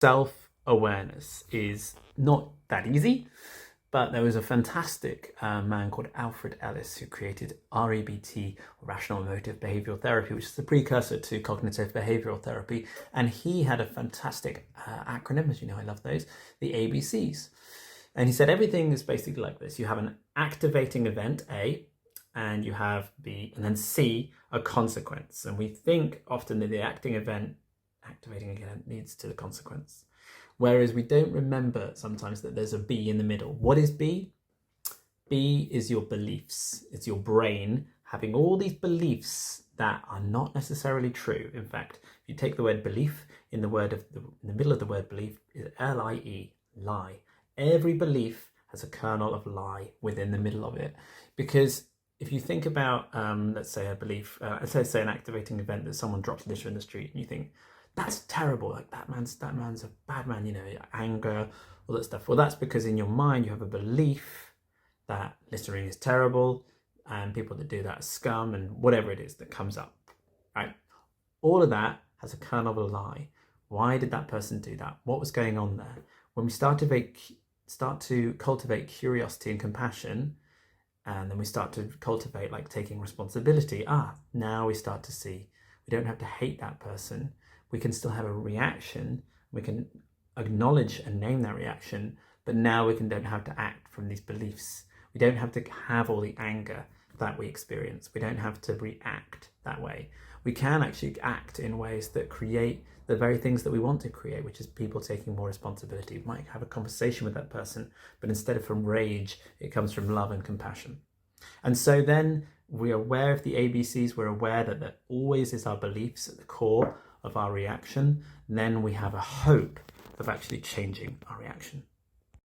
Self-awareness is not that easy, but there was a fantastic man called Alfred Ellis who created REBT, Rational Emotive Behavioral Therapy, which is the precursor to cognitive behavioral therapy. And he had a fantastic acronym, as you know, I love those, the ABCs. And he said everything is basically like this. You have an activating event, A, and you have B, and then C, a consequence. And we think often that the activating event leads to the consequence. Whereas we don't remember sometimes that there's a B in the middle. What is B? B is your beliefs. It's your brain having all these beliefs that are not necessarily true. In fact, if you take the word belief, in the middle of the word belief is L-I-E, lie. Every belief has a kernel of lie within the middle of it. Because if you think about, let's say a belief, let's say an activating event that someone drops litter in the street, and you think, that's terrible, like that man's a bad man, you know, anger, all that stuff. Well, that's because in your mind you have a belief that littering is terrible and people that do that are scum and whatever it is that comes up, right? All of that has a kernel of a lie. Why did that person do that? What was going on there? When we start to cultivate curiosity and compassion, and then we start to cultivate like taking responsibility, now we start to see we don't have to hate that person. We can still have a reaction. We can acknowledge and name that reaction, but now we don't have to act from these beliefs. We don't have to have all the anger that we experience. We don't have to react that way. We can actually act in ways that create the very things that we want to create, which is people taking more responsibility. We might have a conversation with that person, but instead of from rage, it comes from love and compassion. And so then we're aware of the ABCs. We're aware that there always is our beliefs at the core of our reaction. Then we have a hope of actually changing our reaction.